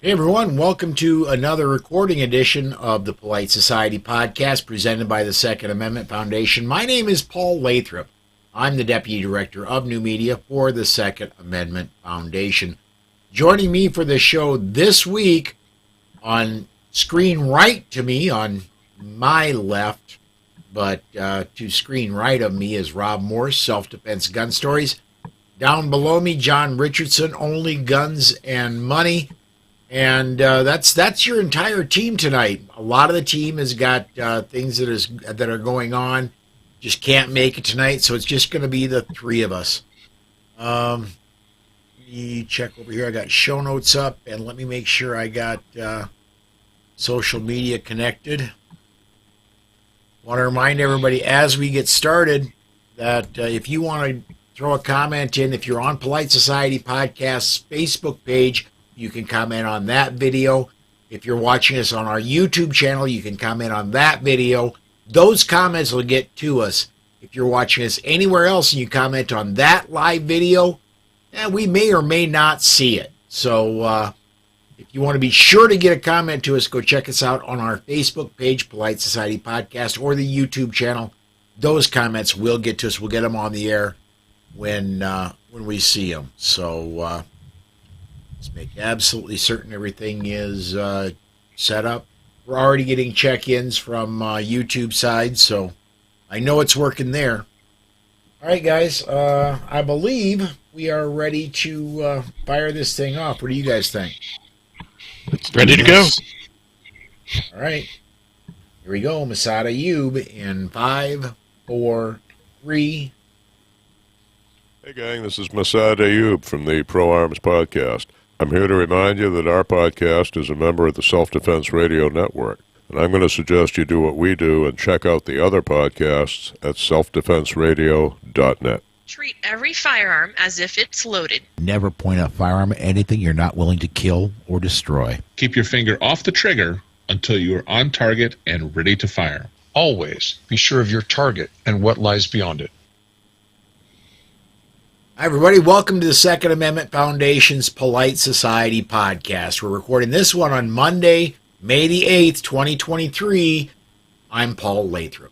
Hey everyone, welcome to another recording edition of the Polite Society podcast presented by the Second Amendment Foundation. My name is Paul Lathrop. I'm the Deputy Director of New Media for the Second Amendment Foundation. Joining me for the show this week on screen right to me, on my left, but to screen right of me is Rob Morse, Self-Defense Gun Stories. Down below me, John Richardson, Only Guns and Money. And that's your entire team tonight. A lot of the team has got things that are going on. Just can't make it tonight, so it's just going to be the three of us. Let me check over here. I got show notes up, and let me make sure I got social media connected. Want to remind everybody as we get started that if you want to throw a comment in, if you're on Polite Society Podcast's Facebook page, you can comment on that video. If you're watching us on our YouTube channel, you can comment on that video. Those comments will get to us. If you're watching us anywhere else and you comment on that live video, we may or may not see it. So if you want to be sure to get a comment to us, go check us out on our Facebook page, Polite Society Podcast, or the YouTube channel. Those comments will get to us. We'll get them on the air when we see them. So let's make absolutely certain everything is set up. We're already getting check-ins from YouTube side, so I know it's working there. All right, guys, I believe we are ready to fire this thing off. What do you guys think? Ready to go. All right. Here we go. Masada Ayub in 5, 4, 3. Hey gang, this is Masada Ayub from the Pro Arms Podcast. I'm here to remind you that our podcast is a member of the Self-Defense Radio Network, and I'm going to suggest you do what we do and check out the other podcasts at selfdefenseradio.net. Treat every firearm as if it's loaded. Never point a firearm at anything you're not willing to kill or destroy. Keep your finger off the trigger until you are on target and ready to fire. Always be sure of your target and what lies beyond it. Hi, everybody. Welcome to the Second Amendment Foundation's Polite Society Podcast. We're recording this one on Monday, May the 8th, 2023. I'm Paul Lathrop.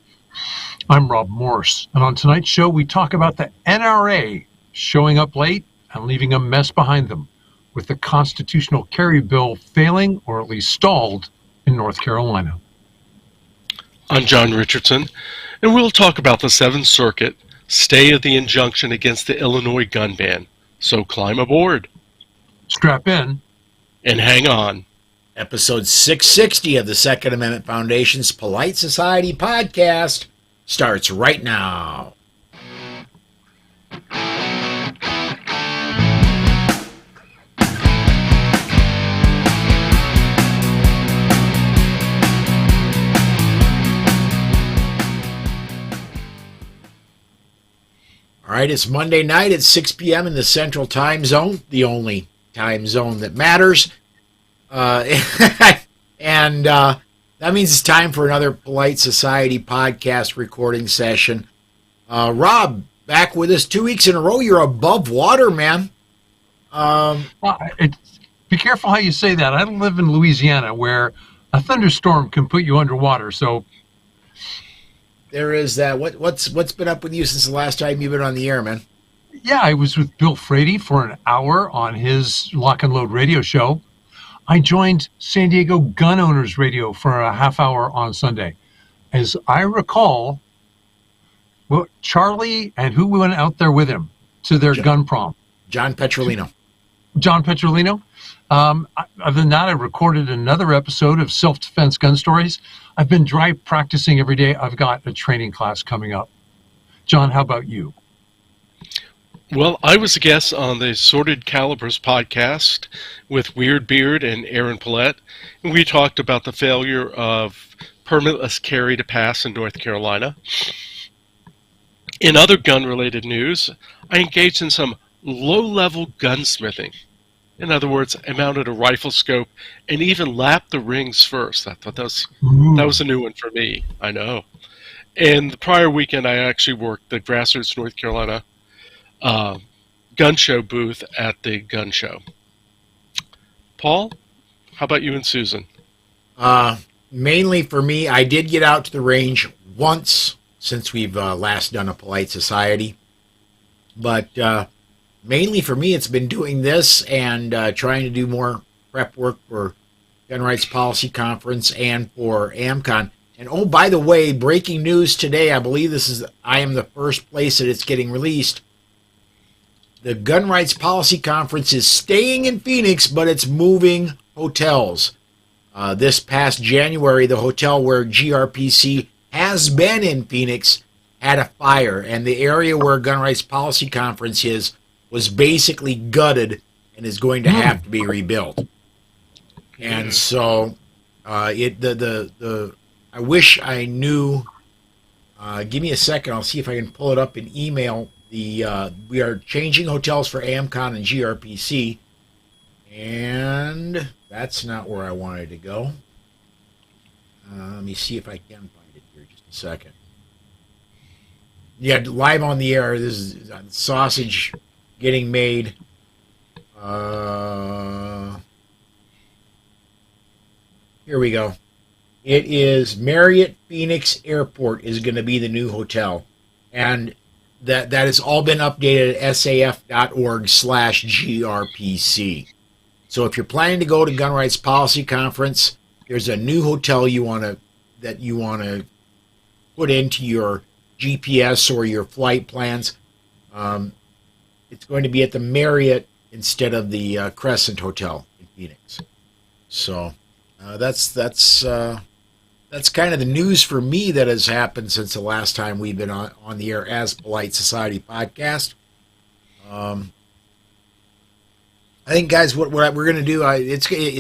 I'm Rob Morse, and on tonight's show, we talk about the NRA showing up late and leaving a mess behind them, with the constitutional carry bill failing, or at least stalled, in North Carolina. I'm John Richardson, and we'll talk about the Seventh Circuit stay of the injunction against the Illinois gun ban. So climb aboard. Strap in. And hang on. Episode 660 of the Second Amendment Foundation's Polite Society Podcast starts right now. All right, it's Monday night at 6 p.m. in the Central Time Zone, the only time zone that matters. And that means it's time for another Polite Society podcast recording session. Rob, back with us 2 weeks in a row. You're above water, man. Be careful how you say that. I live in Louisiana, where a thunderstorm can put you underwater, so... There is that. What's been up with you since the last time you've been on the air, man? Yeah, I was with Bill Frady for an hour on his Lock and Load radio show. I joined San Diego Gun Owners Radio for a half hour on Sunday. As I recall, well, Charlie and who went out there with him to their gun prom? John Petrolino. John Petrolino. Other than that, I recorded another episode of Self-Defense Gun Stories. I've been dry practicing every day. I've got a training class coming up. John, how about you? Well, I was a guest on the Sorted Calibers podcast with Weird Beard and Aaron Paulette, and we talked about the failure of permitless carry to pass in North Carolina. In other gun-related news, I engaged in some low-level gunsmithing. In other words, I mounted a rifle scope and even lapped the rings first. I thought that was a new one for me. I know. And the prior weekend, I actually worked the Grassroots North Carolina gun show booth at the gun show. Paul, How about you and Susan? Mainly for me, I did get out to the range once since we've last done a Polite Society. But mainly for me, it's been doing this and trying to do more prep work for Gun Rights Policy Conference and for AmCon. And oh, by the way, breaking news today, I believe I am the first place that it's getting released. The Gun Rights Policy Conference is staying in Phoenix, but it's moving hotels. This past January, the hotel where GRPC has been in Phoenix had a fire, and the area where Gun Rights Policy Conference was basically gutted and is going to have to be rebuilt. And so, I wish I knew. Give me a second. I'll see if I can pull it up in email. We are changing hotels for AmCon and GRPC, and that's not where I wanted to go. Let me see if I can find it here. Just a second. Yeah, live on the air. This is sausage getting made. Here we go. It is Marriott Phoenix Airport is going to be the new hotel. And that has all been updated at saf.org/GRPC. So if you're planning to go to Gun Rights Policy Conference, there's a new hotel you want to put into your GPS or your flight plans. It's going to be at the Marriott instead of the Crescent Hotel in Phoenix. So that's kind of the news for me that has happened since the last time we've been on the air as Polite Society Podcast. I think, guys, what we're going to do,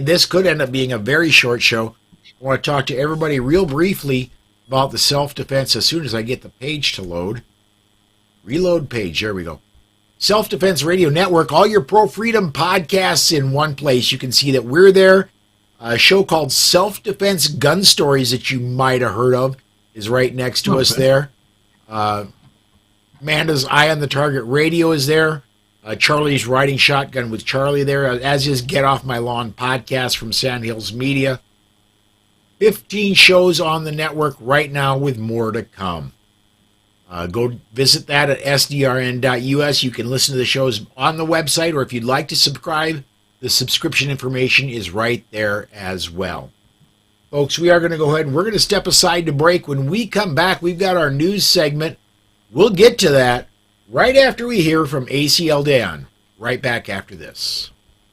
this could end up being a very short show. I want to talk to everybody real briefly about the self-defense as soon as I get the page to load. Reload page. There we go. Self-Defense Radio Network, all your pro-freedom podcasts in one place. You can see that we're there. A show called Self-Defense Gun Stories that you might have heard of is right next to us there. Amanda's Eye on the Target Radio is there. Charlie's Riding Shotgun with Charlie there, as is Get Off My Lawn podcast from Sandhills Media. 15 shows on the network right now with more to come. Go visit that at sdrn.us. You can listen to the shows on the website, or if you'd like to subscribe, the subscription information is right there as well. Folks, we are going to go ahead and we're going to step aside to break. When we come back, we've got our news segment. We'll get to that right after we hear from ACL Dan. Right back after this.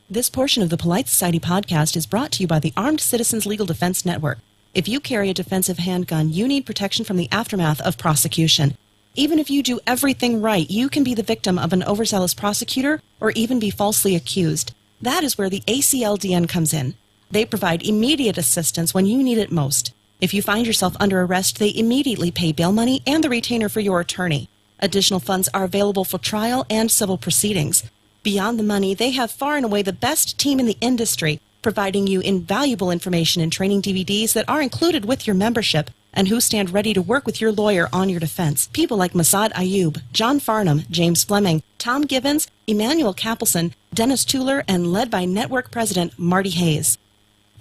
This portion of the Polite Society podcast is brought to you by the Armed Citizens Legal Defense Network. If you carry a defensive handgun, you need protection from the aftermath of prosecution. Even if you do everything right, you can be the victim of an overzealous prosecutor or even be falsely accused. That is where the ACLDN comes in. They provide immediate assistance when you need it most. If you find yourself under arrest, they immediately pay bail money and the retainer for your attorney. Additional funds are available for trial and civil proceedings. Beyond the money, they have far and away the best team in the industry, providing you invaluable information and training DVDs that are included with your membership and who stand ready to work with your lawyer on your defense. People like Massad Ayub, John Farnham, James Fleming, Tom Givens, Emmanuel Capelson, Dennis Tuller, and led by Network President Marty Hayes.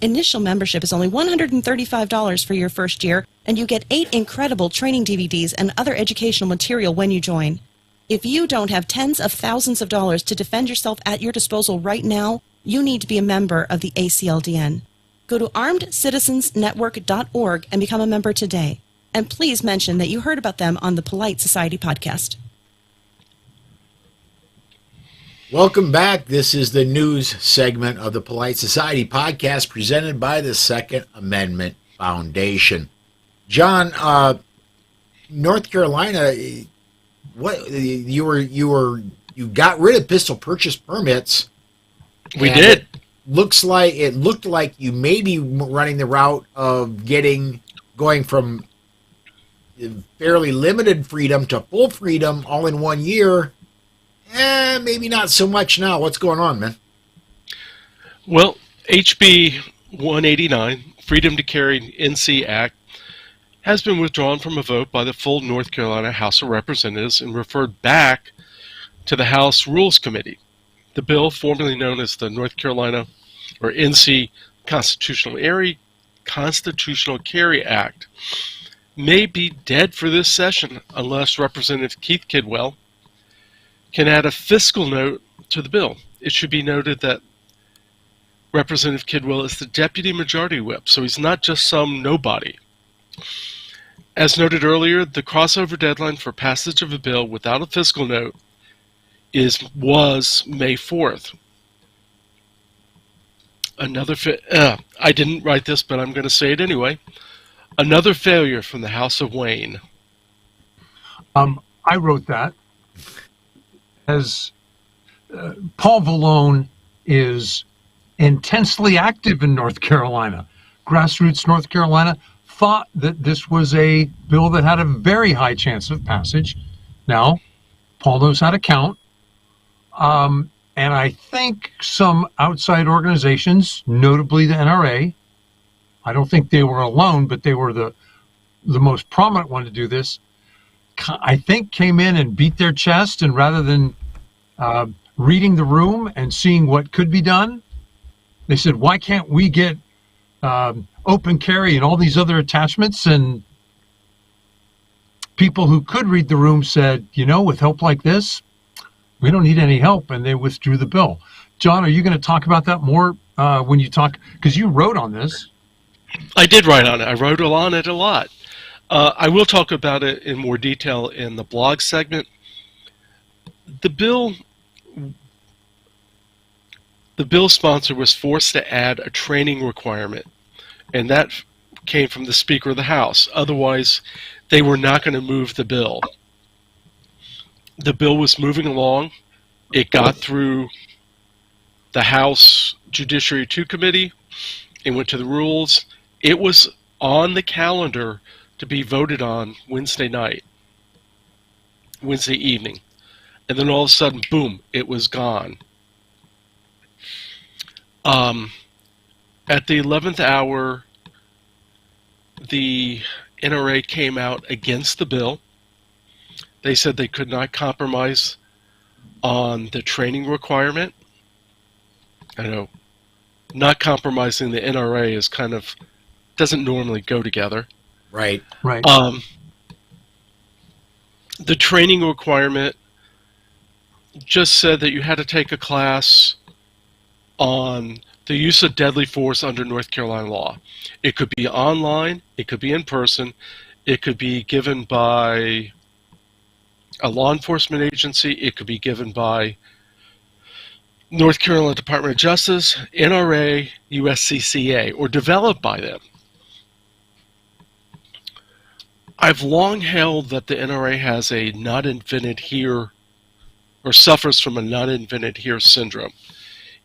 Initial membership is only $135 for your first year, and you get 8 incredible training DVDs and other educational material when you join. If you don't have tens of thousands of dollars to defend yourself at your disposal right now, you need to be a member of the ACLDN. Go to armedcitizensnetwork.org and become a member today. And please mention that you heard about them on the Polite Society podcast. Welcome back. This is the news segment of the Polite Society podcast presented by the Second Amendment Foundation. John, North Carolina, what you got rid of pistol purchase permits. We did. It looked like you may be running the route of going from fairly limited freedom to full freedom all in 1 year. Maybe not so much now. What's going on, man? Well, HB 189, Freedom to Carry NC Act, has been withdrawn from a vote by the full North Carolina House of Representatives and referred back to the House Rules Committee. The bill, formerly known as the North Carolina or NC Constitutional Carry Act may be dead for this session unless Representative Keith Kidwell can add a fiscal note to the bill. It should be noted that Representative Kidwell is the Deputy Majority Whip, so he's not just some nobody. As noted earlier, the crossover deadline for passage of a bill without a fiscal note was May 4th. I didn't write this, but I'm going to say it anyway. Another failure from the House of Wayne. I wrote that. As Paul Vallone is intensely active in North Carolina. Grassroots North Carolina thought that this was a bill that had a very high chance of passage. Now, Paul knows how to count. And I think some outside organizations, notably the NRA, I don't think they were alone, but they were the most prominent one to do this, I think came in and beat their chest, and rather than reading the room and seeing what could be done, they said, why can't we get open carry and all these other attachments? And people who could read the room said, with help like this, we don't need any help, and they withdrew the bill. John, are you going to talk about that more when you talk? Because you wrote on this. I did write on it. I wrote on it a lot. I will talk about it in more detail in the blog segment. The bill sponsor was forced to add a training requirement, and that came from the Speaker of the House. Otherwise, they were not going to move the bill. The bill was moving along. It got through the House Judiciary 2 Committee. It went to the rules. It was on the calendar to be voted on Wednesday evening. And then all of a sudden, boom, it was gone. At the 11th hour, the NRA came out against the bill. They said they could not compromise on the training requirement. I know, not compromising the NRA is doesn't normally go together. Right. The training requirement just said that you had to take a class on the use of deadly force under North Carolina law. It could be online, it could be in person, it could be given by a law enforcement agency, it could be given by North Carolina Department of Justice, NRA, USCCA, or developed by them. I've long held that the NRA has a not invented here, or suffers from a not invented here syndrome.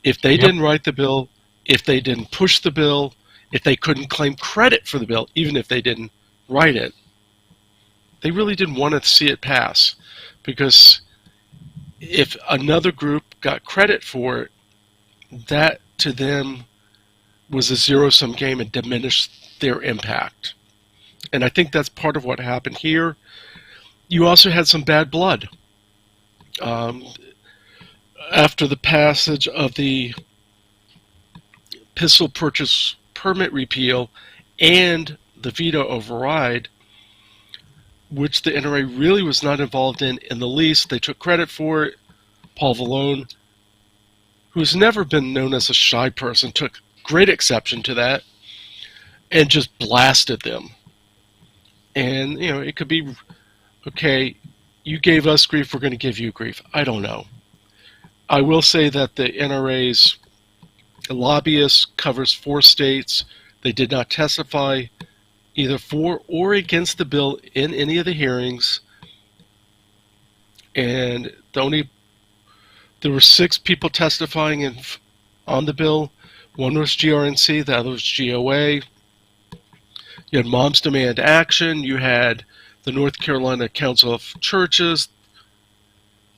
If they didn't write the bill, if they didn't push the bill, if they couldn't claim credit for the bill, even if they didn't write it, they really didn't want to see it pass. Because if another group got credit for it, that to them was a zero-sum game and diminished their impact. And I think that's part of what happened here. You also had some bad blood. After the passage of the pistol purchase permit repeal and the veto override, which the NRA really was not involved in the least. They took credit for it. Paul Vallone, who's never been known as a shy person, took great exception to that and just blasted them. And, it could be, okay, you gave us grief, we're going to give you grief. I don't know. I will say that the NRA's lobbyist covers 4 states. They did not testify either for or against the bill in any of the hearings. And there were 6 people testifying on the bill. One was GRNC, the other was GOA. You had Moms Demand Action. You had the North Carolina Council of Churches,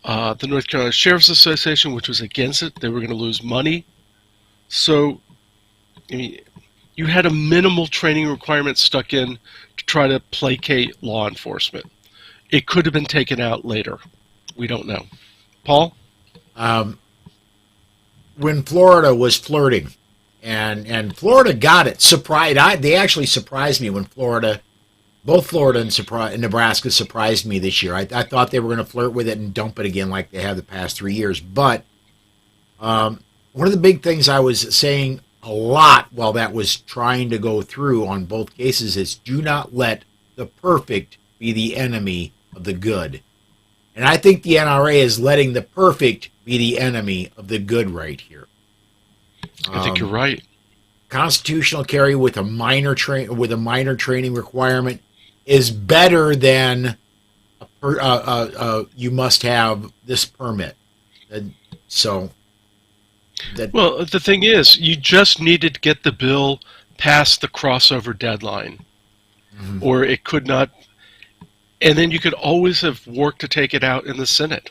the North Carolina Sheriff's Association, which was against it. They were going to lose money. So, you had a minimal training requirement stuck in to try to placate law enforcement. It could have been taken out later. We don't know. Paul? When Florida was flirting and Florida got it. They actually surprised me when both Florida and Nebraska surprised me this year. I thought they were going to flirt with it and dump it again like they have the past 3 years. But one of the big things I was saying a lot while that was trying to go through on both cases is do not let the perfect be the enemy of the good. And I think the NRA is letting the perfect be the enemy of the good right here. I think you're right. Constitutional carry with a minor training requirement is better than you must have this permit. Well, the thing is, you just needed to get the bill past the crossover deadline, or it could not. And then you could always have worked to take it out in the Senate.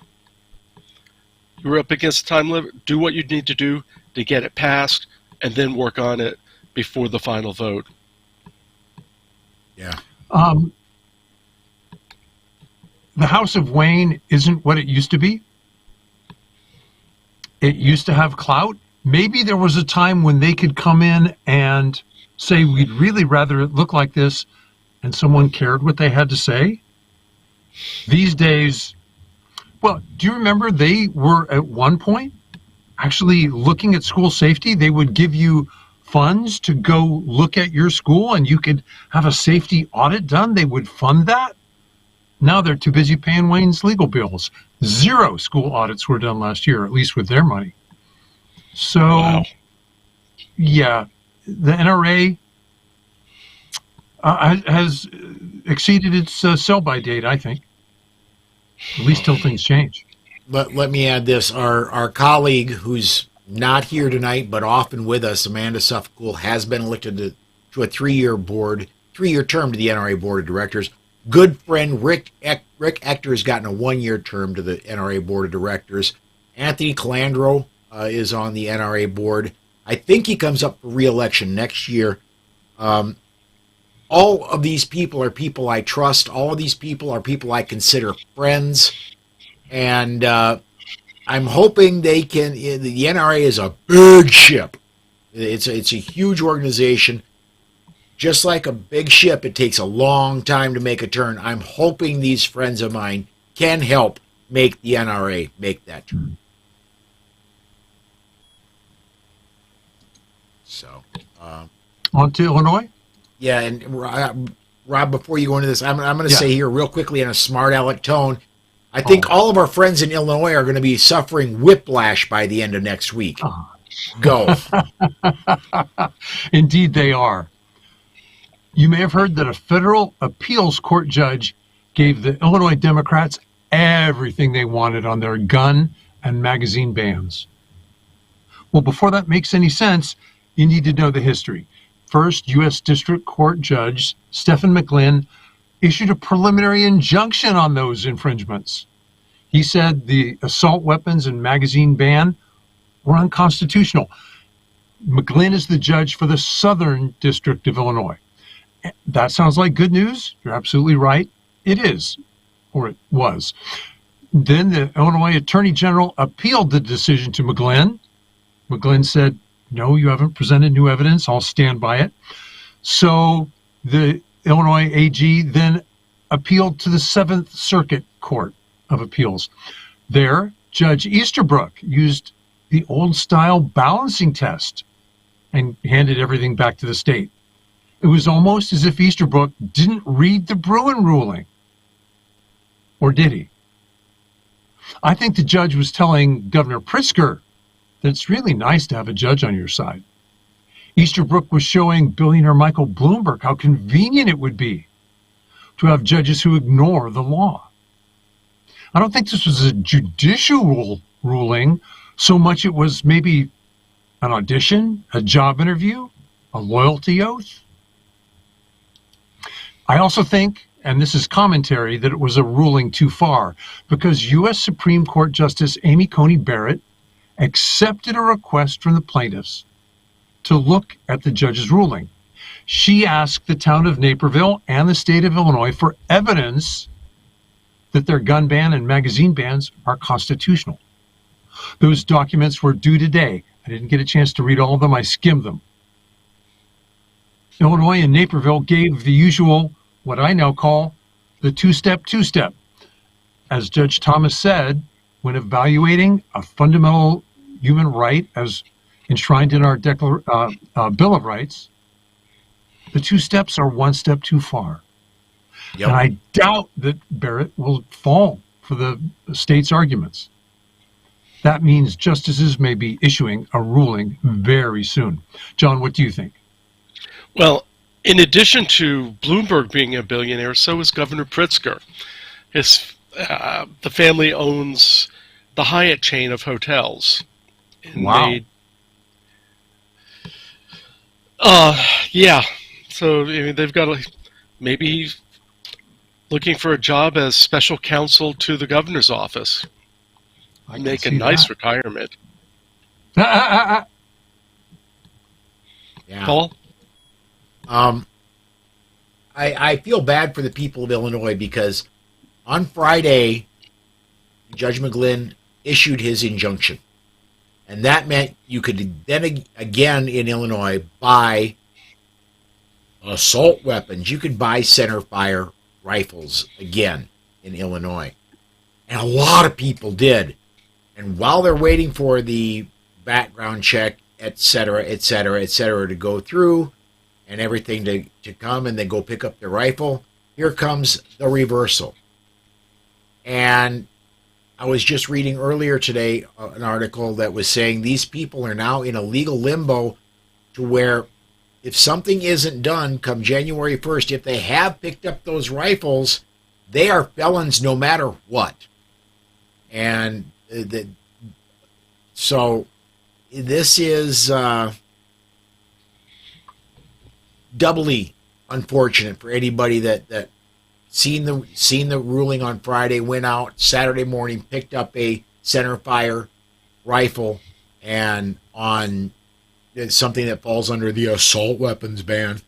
You were up against the time limit. Do what you need to do to get it passed, and then work on it before the final vote. Yeah. The House of Wayne isn't what it used to be. It used to have clout. Maybe there was a time when they could come in and say, we'd really rather it look like this, and someone cared what they had to say. These days, well, do you remember they were at one point actually looking at school safety? They would give you funds to go look at your school and you could have a safety audit done. They would fund that. Now they're too busy paying Wayne's legal bills. 0 school audits were done last year, at least with their money. So, wow. Yeah, the NRA has exceeded its sell-by date, I think, at least till things change. Let me add this. Our colleague, who's not here tonight but often with us, Amanda Suffolk, has been elected to a 3-year term to the NRA Board of Directors. Good friend Rick Ector has gotten a 1-year term to the NRA Board of Directors. Anthony Calandro is on the NRA board. I think he comes up for re-election next year. All of these people are people I trust. All of these people are people I consider friends. And I'm hoping they can. The NRA is a big ship. It's a huge organization. Just like a big ship, it takes a long time to make a turn. I'm hoping these friends of mine can help make the NRA make that turn. So, on to Illinois? Yeah, and Rob, before you go into this, I'm going to say here real quickly in a smart aleck tone, I think all of our friends in Illinois are going to be suffering whiplash by the end of next week. Go. Indeed they are. You may have heard that a federal appeals court judge gave the Illinois Democrats everything they wanted on their gun and magazine bans. Well, before that makes any sense, you need to know the history. First, U.S. District Court Judge Stephen McGlynn issued a preliminary injunction on those infringements. He said the assault weapons and magazine ban were unconstitutional. McGlynn is the judge for the Southern District of Illinois. That sounds like good news. You're absolutely right. It is, or it was. Then the Illinois Attorney General appealed the decision to McGlynn. McGlynn said, no, you haven't presented new evidence. I'll stand by it. So the Illinois AG then appealed to the Seventh Circuit Court of Appeals. There, Judge Easterbrook used the old-style balancing test and handed everything back to the state. It was almost as if Easterbrook didn't read the Bruin ruling. Or did he? I think the judge was telling Governor Pritzker that it's really nice to have a judge on your side. Easterbrook was showing billionaire Michael Bloomberg how convenient it would be to have judges who ignore the law. I don't think this was a judicial ruling so much it was maybe an audition, a job interview, a loyalty oath. I also think, and this is commentary, that it was a ruling too far because U.S. Supreme Court Justice Amy Coney Barrett accepted a request from the plaintiffs to look at the judge's ruling. She asked the town of Naperville and the state of Illinois for evidence that their gun ban and magazine bans are constitutional. Those documents were due today I didn't get a chance to read all of them. I skimmed them. Illinois and Naperville gave the usual, what I now call, the two-step. As Judge Thomas said, when evaluating a fundamental human right as enshrined in our Bill of Rights, the two steps are one step too far. Yep. And I doubt that Barrett will fall for the state's arguments. That means justices may be issuing a ruling very soon. John, what do you think? Well, in addition to Bloomberg being a billionaire, so is Governor Pritzker. The family owns the Hyatt chain of hotels. And Wow. Yeah. So they've got maybe looking for a job as special counsel to the governor's office. I can Make a see nice that. retirement. Yeah. Paul? I feel bad for the people of Illinois because on Friday, Judge McGlynn issued his injunction. And that meant you could then again in Illinois buy assault weapons. You could buy center fire rifles again in Illinois. And a lot of people did. And while they're waiting for the background check, et cetera, to go through and everything to come and then go pick up their rifle, here comes the reversal. And I was just reading earlier today an article that was saying these people are now in a legal limbo to where if something isn't done come January 1st, if they have picked up those rifles, they are felons no matter what. And so this is doubly unfortunate for anybody that seen the ruling on Friday, went out Saturday morning, picked up a center fire rifle, and on something that falls under the assault weapons ban,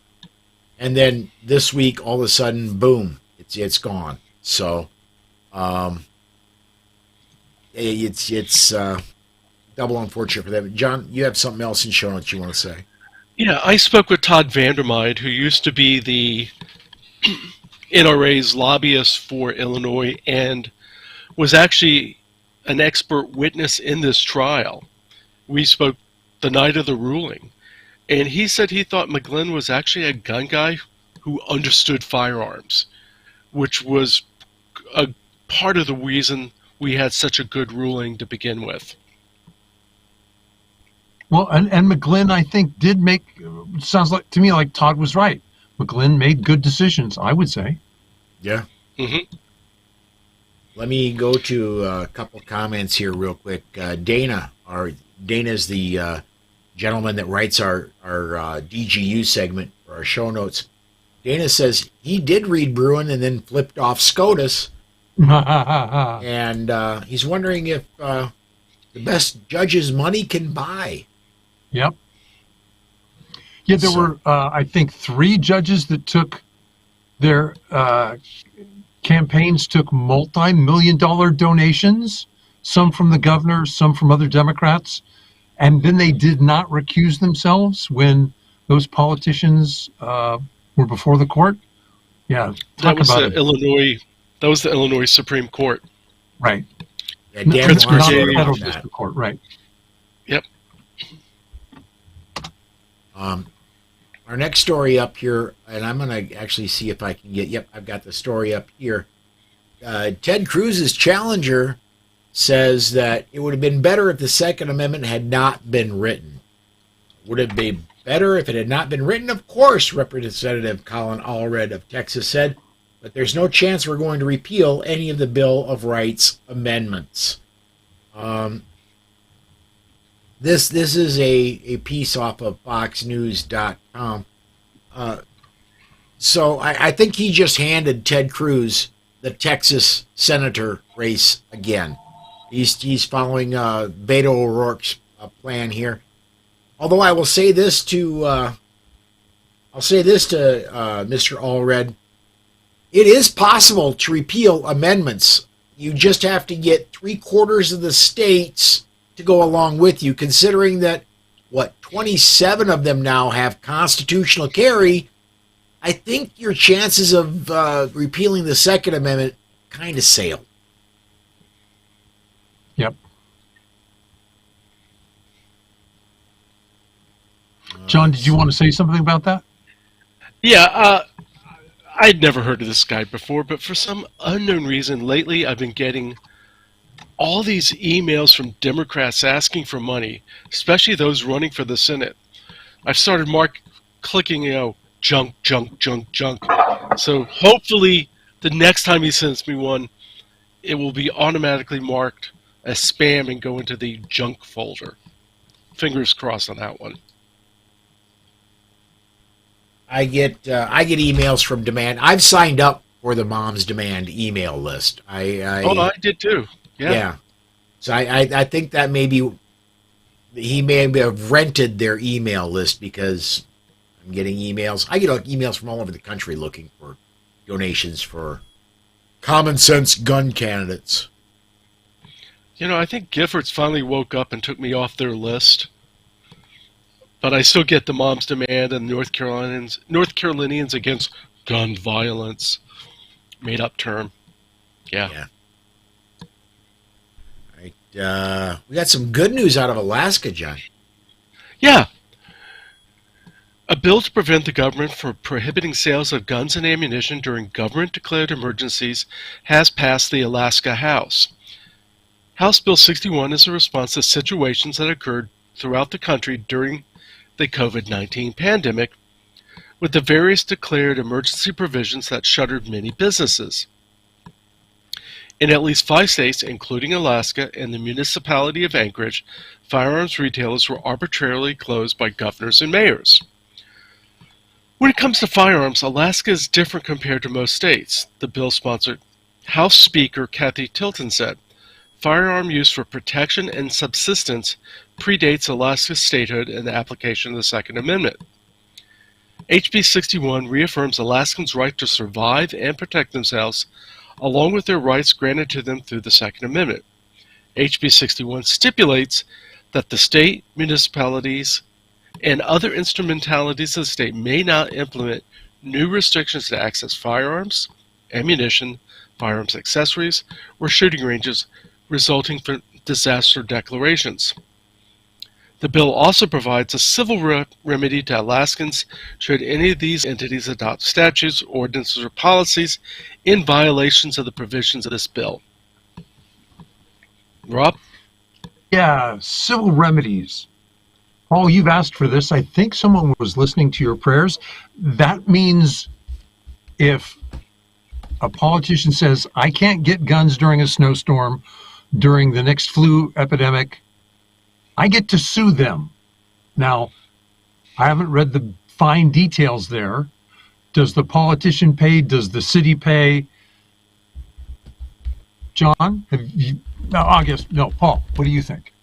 and then this week all of a sudden, boom, it's gone. So, it's double unfortunate for them. John, you have something else in show notes you want to say? Yeah, I spoke with Todd Vandermeide, who used to be the NRA's lobbyist for Illinois and was actually an expert witness in this trial. We spoke the night of the ruling, and he said he thought McGlynn was actually a gun guy who understood firearms, which was a part of the reason we had such a good ruling to begin with. Well, and McGlynn, I think, did make, sounds like to me like Todd was right. McGlynn made good decisions, I would say. Yeah. Mm-hmm. Let me go to a couple comments here real quick. Dana's the gentleman that writes our DGU segment for our show notes. Dana says he did read Bruin and then flipped off SCOTUS. And he's wondering if the best judges money can buy. Yep. Yeah, there were, I think, 3 judges that took their campaigns took multi-million-dollar donations, some from the governor, some from other Democrats, and then they did not recuse themselves when those politicians were before the court. Yeah, That was the Illinois Supreme Court. Right. Yeah, Dan Pritzker Marsh gave wrote Federal about that. District Court, right. Yep. Our next story up here, and I'm going to actually see if I can get, yep, I've got the story up here. Ted Cruz's challenger says that it would have been better if the Second Amendment had not been written. Would it be better if it had not been written? Of course, Representative Colin Allred of Texas said, but there's no chance we're going to repeal any of the Bill of Rights amendments. This is a piece off of FoxNews.com. So I think he just handed Ted Cruz the Texas senator race again. He's following Beto O'Rourke's plan here. Although I will say this to Mr. Allred, it is possible to repeal amendments. You just have to get 3/4 of the states to go along with you, considering that 27 of them now have constitutional carry, I think your chances of repealing the Second Amendment kind of sailed. Yep. John, did you want to say something about that? Yeah, I'd never heard of this guy before, but for some unknown reason, lately I've been getting all these emails from Democrats asking for money, especially those running for the Senate. I've started clicking, junk, junk, junk, junk. So hopefully the next time he sends me one, it will be automatically marked as spam and go into the junk folder. Fingers crossed on that one. I get emails from Demand. I've signed up for the Moms Demand email list. I did too. Yeah. So I think that he may have rented their email list because I'm getting emails. I get emails from all over the country looking for donations for common sense gun candidates. I think Giffords finally woke up and took me off their list. But I still get the Moms Demand and North Carolinians Against Gun Violence. Made up term. Yeah. All right. We got some good news out of Alaska, John. Yeah. A bill to prevent the government from prohibiting sales of guns and ammunition during government-declared emergencies has passed the Alaska House. House Bill 61 is a response to situations that occurred throughout the country during the COVID-19 pandemic, with the various declared emergency provisions that shuttered many businesses. In at least 5 states, including Alaska and the municipality of Anchorage, firearms retailers were arbitrarily closed by governors and mayors. When it comes to firearms, Alaska is different compared to most states, the bill-sponsored House Speaker Kathy Tilton said. Firearm use for protection and subsistence predates Alaska's statehood and the application of the Second Amendment. HB 61 reaffirms Alaskans' right to survive and protect themselves, along with their rights granted to them through the Second Amendment. HB 61 stipulates that the state, municipalities, and other instrumentalities of the state may not implement new restrictions to access firearms, ammunition, firearms accessories, or shooting ranges resulting from disaster declarations. The bill also provides a civil remedy to Alaskans should any of these entities adopt statutes, ordinances, or policies in violations of the provisions of this bill. Rob? Yeah, civil remedies. Paul, you've asked for this. I think someone was listening to your prayers. That means if a politician says, I can't get guns during a snowstorm, during the next flu epidemic, I get to sue them. Now, I haven't read the fine details there. Does the politician pay? Does the city pay? John, Paul, what do you think?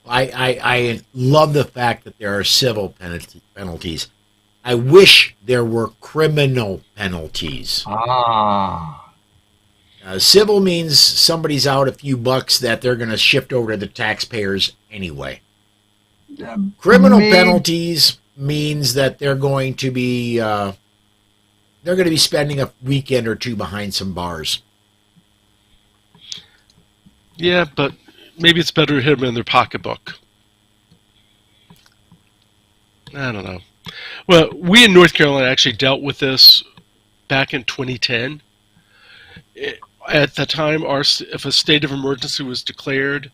I love the fact that there are civil penalties. I wish there were criminal penalties. Civil means somebody's out a few bucks that they're going to shift over to the taxpayers anyway. Criminal penalties means that they're going to be spending a weekend or two behind some bars. Yeah, but maybe it's better to hit them in their pocketbook. I don't know. Well, we in North Carolina actually dealt with this back in 2010. At the time, if a state of emergency was declared,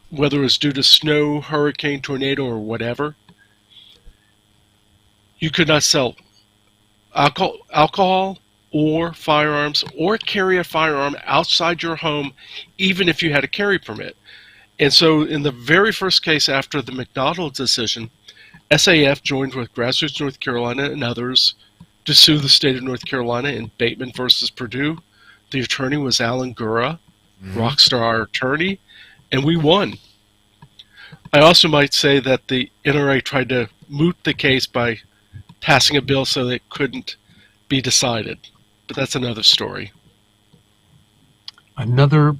whether it was due to snow, hurricane, tornado, or whatever, you could not sell alcohol or firearms or carry a firearm outside your home, even if you had a carry permit. And so in the very first case after the McDonald decision, SAF joined with Grassroots North Carolina and others to sue the state of North Carolina in Bateman versus Purdue. The attorney was Alan Gura, rock star attorney, and we won. I also might say that the NRA tried to moot the case by passing a bill so that it couldn't be decided. But that's another story. Another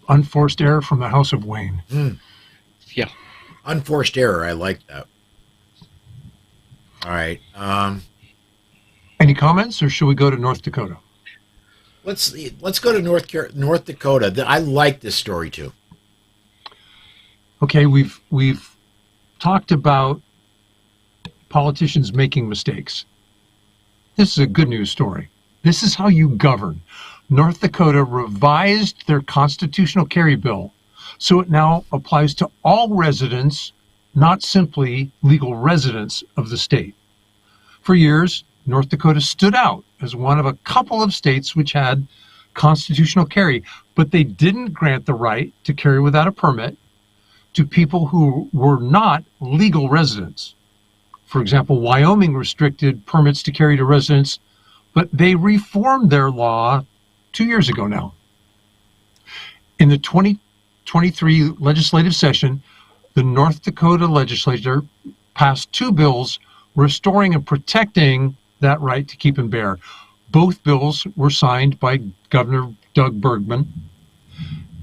unforced error from the House of Wayne. Yeah. Unforced error. I like that. All right. Any comments, or should we go to North Dakota? Let's go to North Dakota. I like this story too. Okay, we've talked about politicians making mistakes. This is a good news story. This is how you govern. North Dakota revised their constitutional carry bill so it now applies to all residents, not simply legal residents of the state. For years, North Dakota stood out as one of a couple of states which had constitutional carry, but they didn't grant the right to carry without a permit to people who were not legal residents. For example, Wyoming restricted permits to carry to residents, but they reformed their law 2 years ago now. In the 2023 legislative session, the North Dakota legislature passed 2 bills restoring and protecting that right to keep and bear. Both bills were signed by Governor Doug Bergman.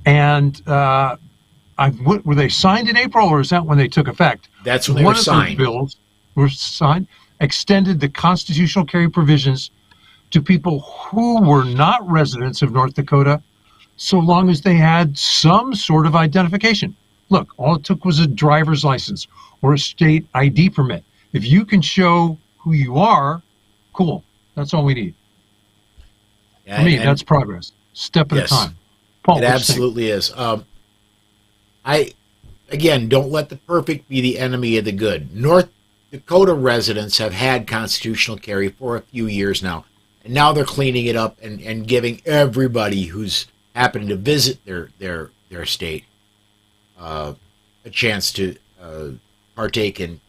And were they signed in April, or is that when they took effect? That's when they were signed. One of those bills were signed, extended the constitutional carry provisions to people who were not residents of North Dakota, so long as they had some sort of identification. Look, all it took was a driver's license or a state ID permit. If you can show who you are, cool. That's all we need. Yeah, For me, that's progress. Step at yes, a time. Paul, it absolutely is. Again, don't let the perfect be the enemy of the good. North Dakota residents have had constitutional carry for a few years now, and now they're cleaning it up and giving everybody who's happening to visit their state a chance to partake in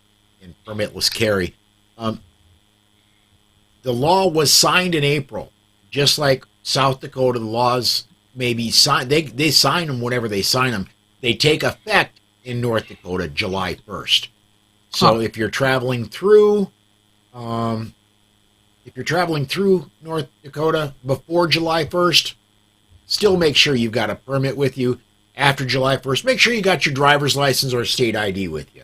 permitless carry. The law was signed in April, just like South Dakota. The laws may be signed. They sign them whenever they sign them. They take effect in North Dakota July 1st. So if you're traveling through, North Dakota before July 1st, still make sure you've got a permit with you. After July 1st, make sure you got your driver's license or state ID with you.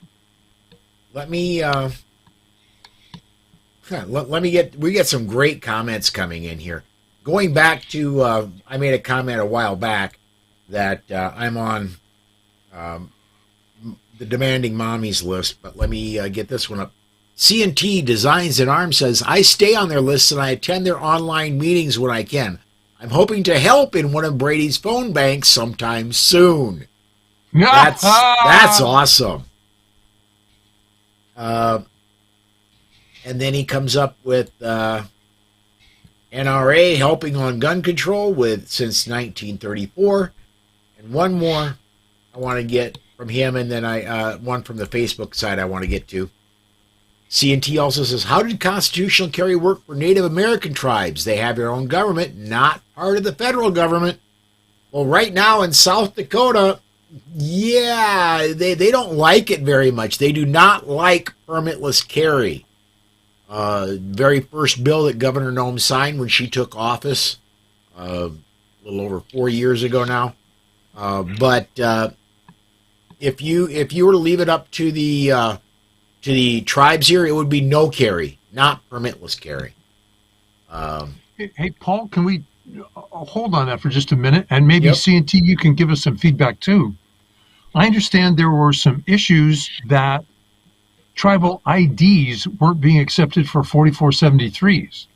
We get some great comments coming in here. Going back to, I made a comment a while back that I'm on the demanding mommies list, but let me get this one up. C&T Designs and Arms says, I stay on their list and I attend their online meetings when I can. I'm hoping to help in one of Brady's phone banks sometime soon. That's awesome. And then he comes up with NRA helping on gun control since 1934. And one more I want to get from him, and then one from the Facebook side I want to get to. C&T also says, how did constitutional carry work for Native American tribes? They have their own government, not part of the federal government. Well, right now in South Dakota, yeah, they don't like it very much. They do not like permitless carry. Very first bill that Governor Nome signed when she took office, a little over 4 years ago now. But if you were to leave it up to the tribes here, it would be no carry, not permitless carry. Hey, Paul, can we hold on that for just a minute? And maybe Yep. C&T, you can give us some feedback too. I understand there were some issues that tribal IDs weren't being accepted for 4473s,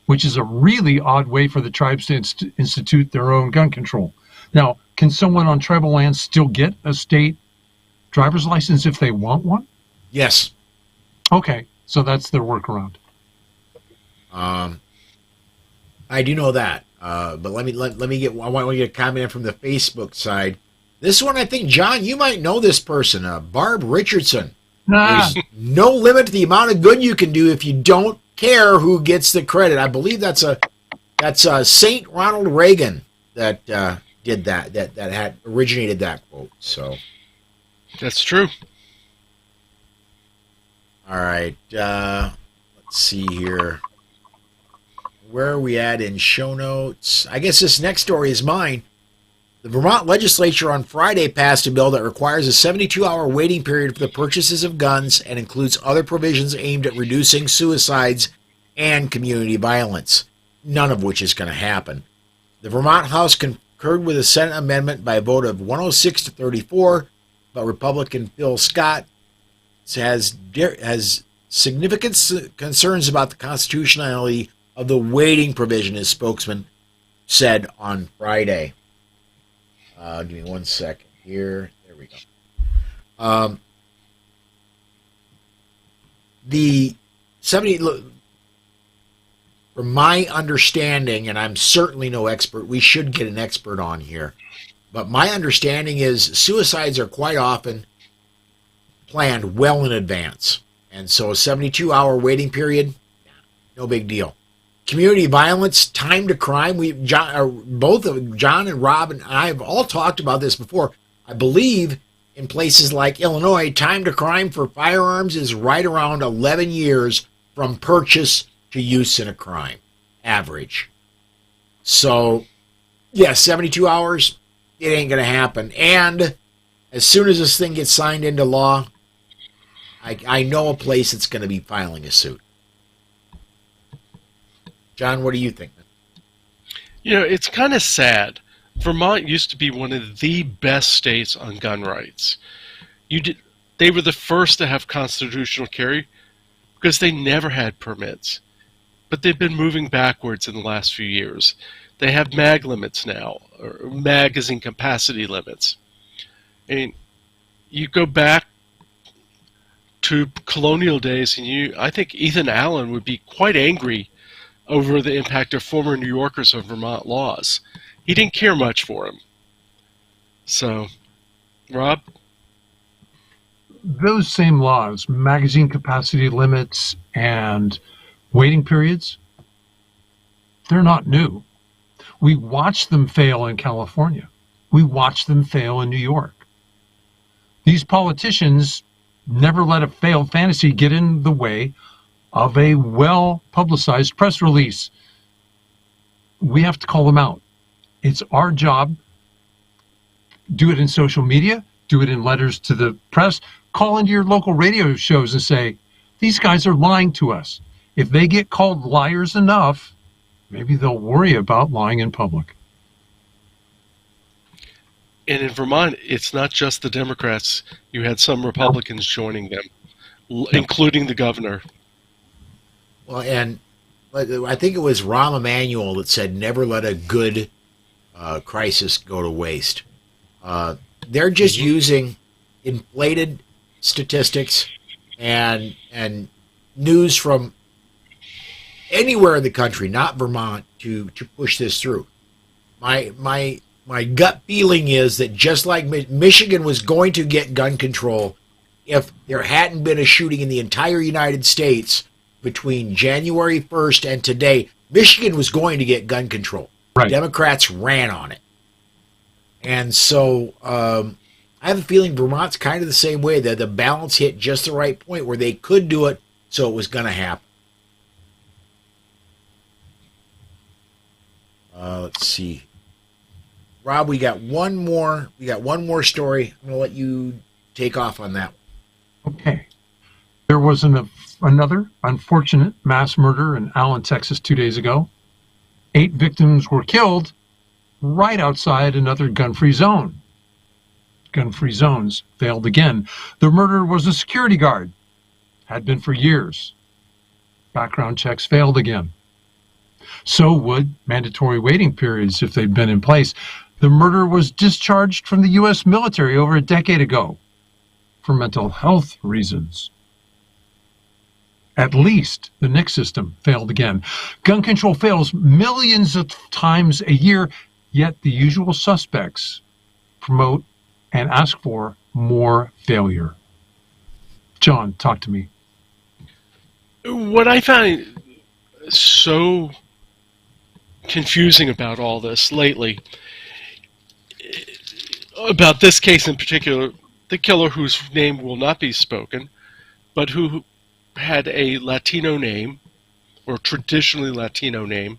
which is a really odd way for the tribes to institute their own gun control. Now, can someone on tribal land still get a state driver's license if they want one? Yes. Okay, so that's their workaround. I do know that. But let me get. I want to get a comment in from the Facebook side. This one, I think, John, you might know this person, Barb Richardson. There's no limit to the amount of good you can do if you don't care who gets the credit. I believe that's Saint Ronald Reagan that did that had originated that quote. So That's true. all right, let's see here. Where are we at in show notes? I guess this next story is mine. The Vermont legislature on Friday passed a bill that requires a 72-hour waiting period for the purchases of guns and includes other provisions aimed at reducing suicides and community violence, none of which is going to happen. The Vermont House concurred with a Senate amendment by a vote of 106 to 34, but Republican Phil Scott has significant concerns about the constitutionality of the waiting provision, his spokesman said on Friday. Give me 1 second here. There we go. The 70, from my understanding, and I'm certainly no expert, we should get an expert on here, but my understanding is suicides are quite often planned well in advance. And so a 72-hour waiting period, no big deal. Community violence, time to crime. Both John and Rob and I have all talked about this before. I believe in places like Illinois, time to crime for firearms is right around 11 years from purchase to use in a crime, average. So, yeah, 72 hours, it ain't going to happen. And as soon as this thing gets signed into law, I know a place that's going to be filing a suit. John, what do you think? You know, it's kind of sad. Vermont used to be one of the best states on gun rights. They were the first to have constitutional carry because they never had permits. But they've been moving backwards in the last few years. They have mag limits now, or magazine capacity limits. And you go back to colonial days, and I think Ethan Allen would be quite angry over the impact of former New Yorkers on Vermont laws. He didn't care much for him. So, Rob? Those same laws, magazine capacity limits and waiting periods, they're not new. We watched them fail in California. We watched them fail in New York. These politicians never let a failed fantasy get in the way of a well-publicized press release. We have to call them out. It's our job. Do it in social media. Do it in letters to the press. Call into your local radio shows and say, these guys are lying to us. If they get called liars enough, maybe they'll worry about lying in public. And in Vermont, it's not just the Democrats. You had some Republicans joining them, including the governor. Well, and I think it was Rahm Emanuel that said, never let a good crisis go to waste. They're just using inflated statistics and news from anywhere in the country, not Vermont, to push this through. My gut feeling is that just like Michigan was going to get gun control if there hadn't been a shooting in the entire United States between January 1st and today, Michigan was going to get gun control. Right. Democrats ran on it. And so I have a feeling Vermont's kind of the same way, that the balance hit just the right point where they could do it, so it was going to happen. Let's see. Rob, we got one more story. I'm going to let you take off on that one. Okay. There was another unfortunate mass murder in Allen, Texas 2 days ago. 8 victims were killed right outside another gun-free zone. Gun-free zones failed again. The murderer was a security guard. Had been for years. Background checks failed again. So would mandatory waiting periods if they'd been in place. The murderer was discharged from the U.S. military over a decade ago for mental health reasons. At least the NICS system failed again. Gun control fails millions of times a year, yet the usual suspects promote and ask for more failure. John, talk to me. What I find so confusing about all this lately, about this case in particular, the killer whose name will not be spoken, but who had a Latino name, or traditionally Latino name.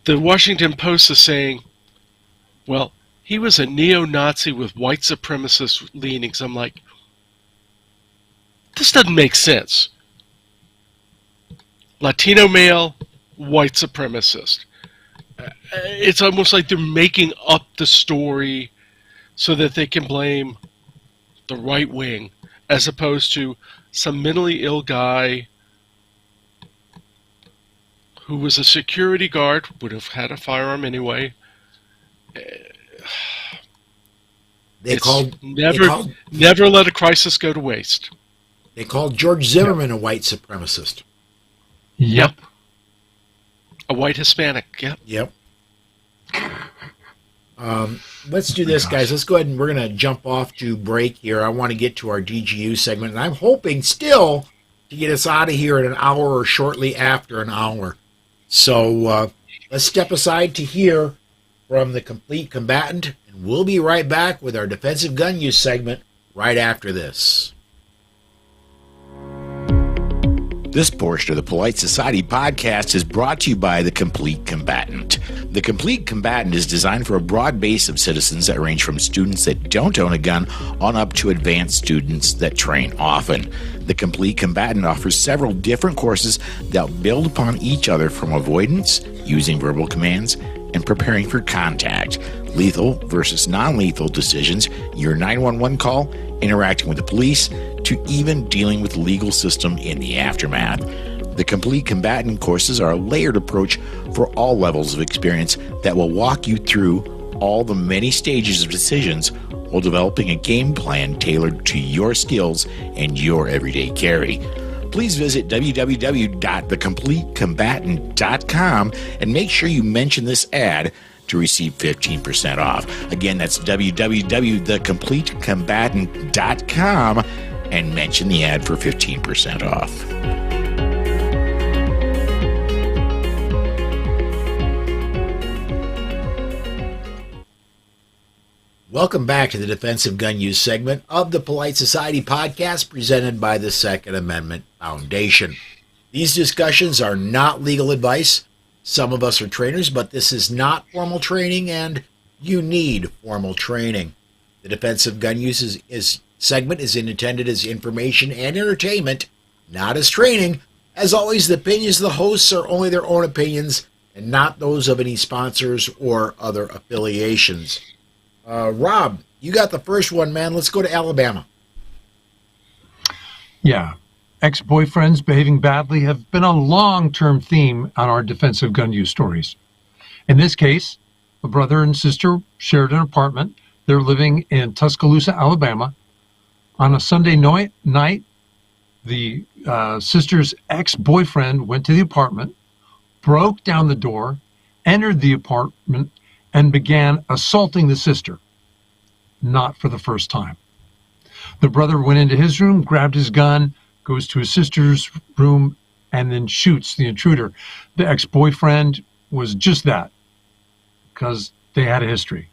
The Washington Post is saying Well, he was a neo-Nazi with white supremacist leanings. I'm like, this doesn't make sense. Latino male, white supremacist. It's almost like they're making up the story so that they can blame the right wing, as opposed to some mentally ill guy who was a security guard, would have had a firearm anyway. Never let a crisis go to waste. They called George Zimmerman a white supremacist. Yep. A white Hispanic, Yep. Let's do this, guys. Let's go ahead and we're going to jump off to break here. I want to get to our DGU segment, and I'm hoping still to get us out of here in an hour or shortly after an hour. So let's step aside to hear from the Complete Combatant, and we'll be right back with our defensive gun use segment right after this. This portion of the Polite Society podcast is brought to you by The Complete Combatant. The Complete Combatant is designed for a broad base of citizens that range from students that don't own a gun on up to advanced students that train often. The Complete Combatant offers several different courses that build upon each other, from avoidance, using verbal commands, and preparing for contact, lethal versus non-lethal decisions, your 911 call, interacting with the police, to even dealing with the legal system in the aftermath. The Complete Combatant courses are a layered approach for all levels of experience that will walk you through all the many stages of decisions while developing a game plan tailored to your skills and your everyday carry. Please visit www.thecompletecombatant.com and make sure you mention this ad to receive 15% off. Again, that's www.thecompletecombatant.com and mention the ad for 15% off. Welcome back to the Defensive Gun Use segment of the Polite Society podcast presented by the Second Amendment Foundation. These discussions are not legal advice. Some of us are trainers, but this is not formal training, and you need formal training. The Defensive Gun Use segment is intended as information and entertainment, not as training. As always, the opinions of the hosts are only their own opinions and not those of any sponsors or other affiliations. Rob, you got the first one, man. Let's go to Alabama. Yeah. Ex-boyfriends behaving badly have been a long-term theme on our defensive gun use stories. In this case, a brother and sister shared an apartment. They're living in Tuscaloosa, Alabama. On a Sunday night, the sister's ex-boyfriend went to the apartment, broke down the door, entered the apartment, and began assaulting the sister. Not for the first time. The brother went into his room, grabbed his gun, goes to his sister's room, and then shoots the intruder. The ex-boyfriend was just that, because they had a history.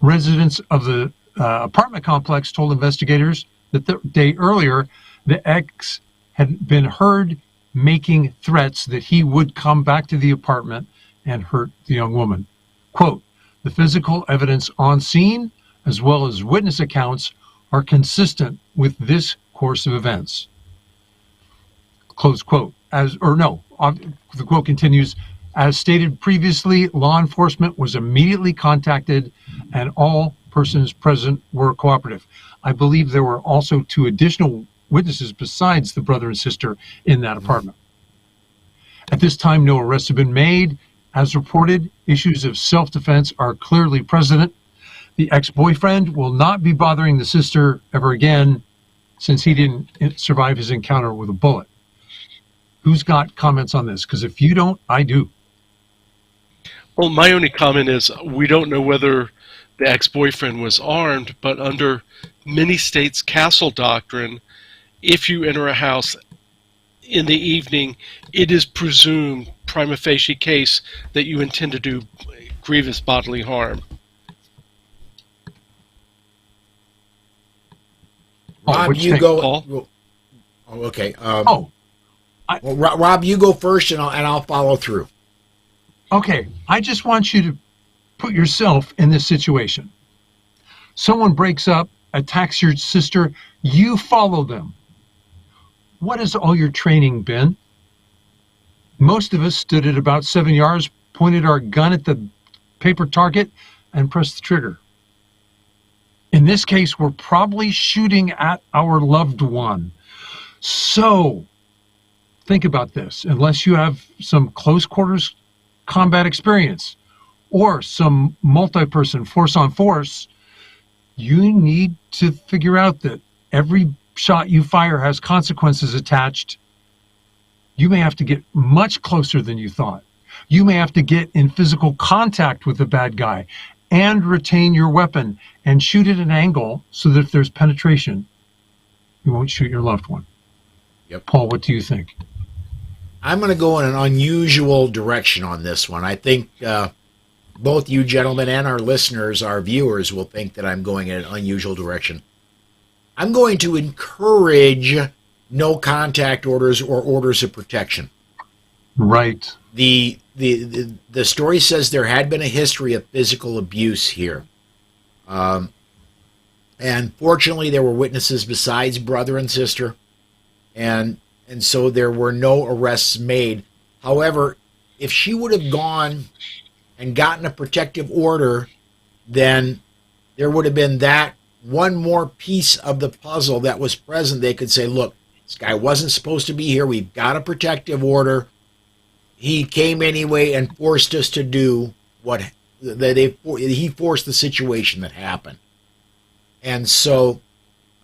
Residents of the apartment complex told investigators that the day earlier, the ex had been heard making threats that he would come back to the apartment and hurt the young woman. Quote, the physical evidence on scene, as well as witness accounts, are consistent with this course of events. Close quote. The quote continues, as stated previously, law enforcement was immediately contacted and all persons present were cooperative. I believe there were also 2 additional witnesses besides the brother and sister in that apartment. At this time, no arrests have been made. As reported, issues of self-defense are clearly present. The ex-boyfriend will not be bothering the sister ever again since he didn't survive his encounter with a bullet. Who's got comments on this? Because if you don't, I do. Well, my only comment is we don't know whether the ex-boyfriend was armed, but under many states' castle doctrine, if you enter a house in the evening, it is presumed prima facie case that you intend to do grievous bodily harm. Rob, you go. Paul? Oh, okay. Rob, you go first, and I'll follow through. Okay. I just want you to put yourself in this situation. Someone breaks up, attacks your sister, you follow them. What has all your training been? Most of us stood at about 7 yards, pointed our gun at the paper target, and pressed the trigger. In this case, we're probably shooting at our loved one. So, think about this. Unless you have some close quarters combat experience or some multi-person force on force, you need to figure out that every shot you fire has consequences attached. You may have to get much closer than you thought. You may have to get in physical contact with the bad guy and retain your weapon and shoot at an angle so that if there's penetration, you won't shoot your loved one. Yep. Paul, what do you think? I'm going to go in an unusual direction on this one. I think both you gentlemen and our listeners, our viewers, will think that I'm going in an unusual direction. I'm going to encourage no contact orders or orders of protection. Right. The story says there had been a history of physical abuse here. And fortunately, there were witnesses besides brother and sister, and so there were no arrests made. However, if she would have gone and gotten a protective order, then there would have been that one more piece of the puzzle that was present. They could say, look, this guy wasn't supposed to be here. We've got a protective order. He came anyway and forced us to do what he forced the situation that happened. And so,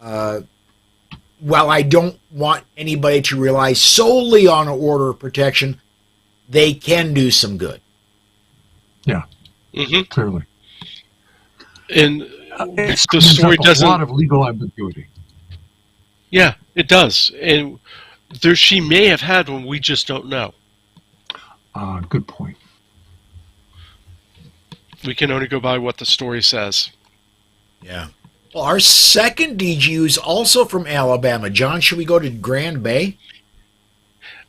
while I don't want anybody to rely solely on an order of protection, they can do some good. Yeah, clearly. And It the story doesn't. A lot of legal ambiguity. Yeah, it does. And she may have had one, we just don't know. Good point. We can only go by what the story says. Yeah. Well, our second DGU is also from Alabama. John, should we go to Grand Bay?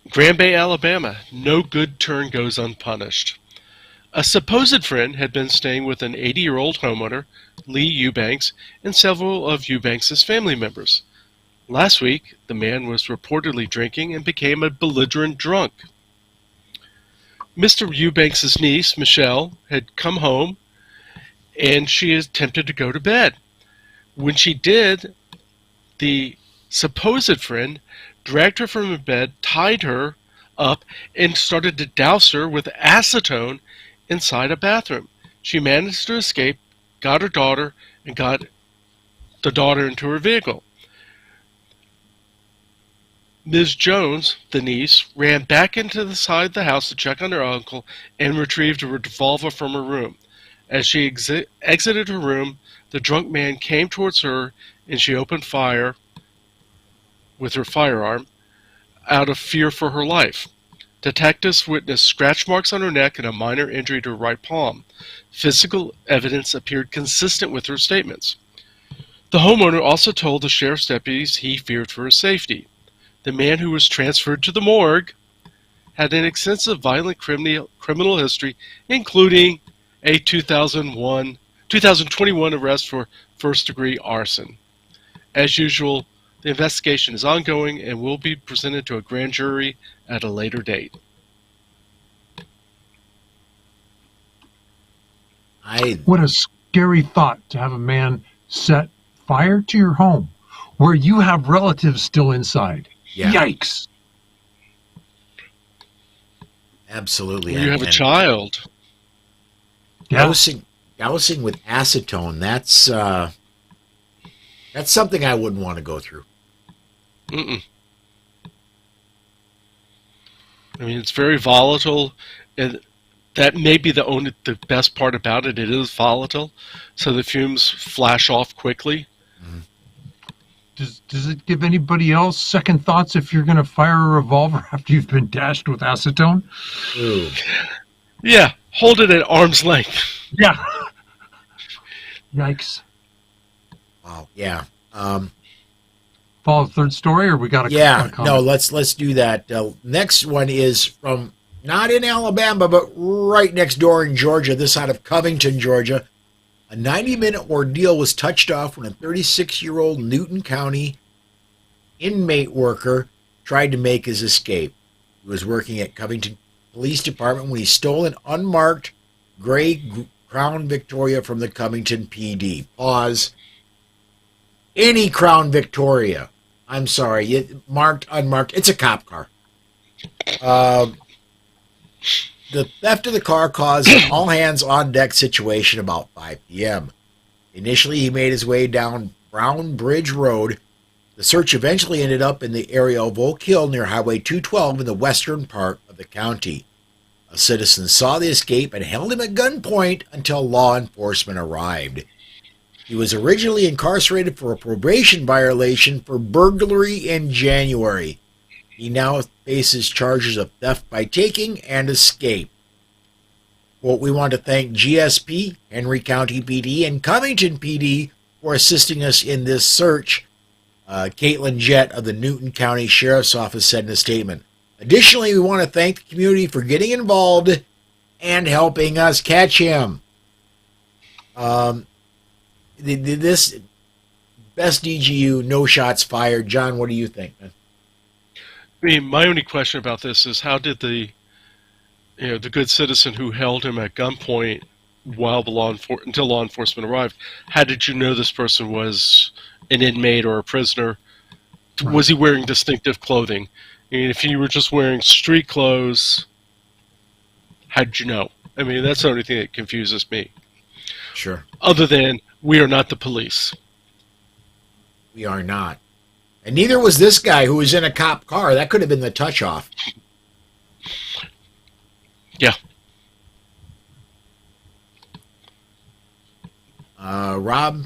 Grand Bay, Alabama. No good turn goes unpunished. A supposed friend had been staying with an 80-year-old homeowner, Lee Eubanks, and several of Eubanks' family members. Last week, the man was reportedly drinking and became a belligerent drunk. Mr. Eubanks' niece, Michelle, had come home, and she attempted to go to bed. When she did, the supposed friend dragged her from the bed, tied her up, and started to douse her with acetone inside a bathroom. She managed to escape, got her daughter, and got the daughter into her vehicle. Ms. Jones, the niece, ran back into the side of the house to check on her uncle and retrieved a revolver from her room. As she exited her room, the drunk man came towards her and she opened fire with her firearm out of fear for her life. Detectives witnessed scratch marks on her neck and a minor injury to her right palm. Physical evidence appeared consistent with her statements. The homeowner also told the sheriff's deputies he feared for his safety. The man, who was transferred to the morgue, had an extensive violent criminal history, including a 2021 arrest for first-degree arson. As usual, the investigation is ongoing and will be presented to a grand jury at a later date. What a scary thought to have a man set fire to your home where you have relatives still inside. Yeah. Yikes. Absolutely. You have a child. Yeah. Dousing with acetone, that's something I wouldn't want to go through. I mean, it's very volatile, and that may be the best part about it. It is volatile, so the fumes flash off quickly. Does it give anybody else second thoughts if you're going to fire a revolver after you've been dashed with acetone? Ooh. Yeah, hold it at arm's length. Yeah. Yikes. Wow. Yeah. Follow the third story, or we got a yeah. comment? No, let's do that. Next one is from not in Alabama, but right next door in Georgia, this out of Covington, Georgia. A 90-minute ordeal was touched off when a 36-year-old Newton County inmate worker tried to make his escape. He was working at Covington Police Department when he stole an unmarked gray Crown Victoria from the Covington PD. Pause. Any Crown Victoria. I'm sorry, marked, unmarked. It's a cop car. The theft of the car caused an all-hands-on-deck situation about 5 p.m. Initially, he made his way down Brown Bridge Road. The search eventually ended up in the area of Oak Hill near Highway 212 in the western part of the county. A citizen saw the escape and held him at gunpoint until law enforcement arrived. He was originally incarcerated for a probation violation for burglary in January. He now faces charges of theft by taking and escape. Well, we want to thank GSP, Henry County PD, and Covington PD for assisting us in this search. Caitlin Jett of the Newton County Sheriff's Office said in a statement. Additionally, we want to thank the community for getting involved and helping us catch him. This best DGU, no shots fired. John, what do you think, man? I mean, my only question about this is how did the good citizen who held him at gunpoint while until law enforcement arrived, how did you know this person was an inmate or a prisoner? Right. Was he wearing distinctive clothing? I mean, if you were just wearing street clothes, how did you know? I mean, that's the only thing that confuses me. Sure. Other than, we are not the police. We are not. And neither was this guy who was in a cop car. That could have been the touch-off. Yeah. Rob,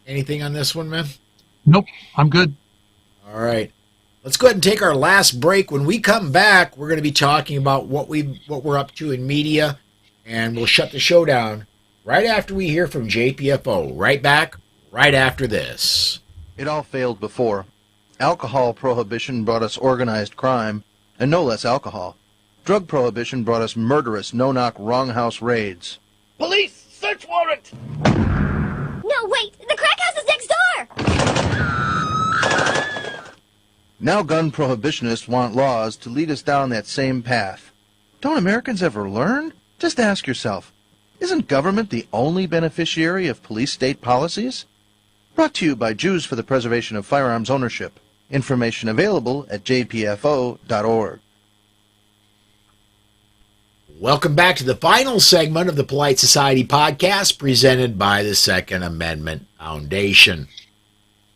anything on this one, man? Nope, I'm good. All right. Let's go ahead and take our last break. When we come back, we're going to be talking about what we're up to in media, and we'll shut the show down right after we hear from JPFO. Right back, right after this. It all failed before. Alcohol prohibition brought us organized crime, and no less alcohol. Drug prohibition brought us murderous, no-knock, wrong-house raids. Police! Search warrant! No, wait! The crack house is next door! Now gun prohibitionists want laws to lead us down that same path. Don't Americans ever learn? Just ask yourself, isn't government the only beneficiary of police-state policies? Brought to you by Jews for the Preservation of Firearms Ownership. Information available at jpfo.org. Welcome back to the final segment of the Polite Society podcast presented by the Second Amendment Foundation.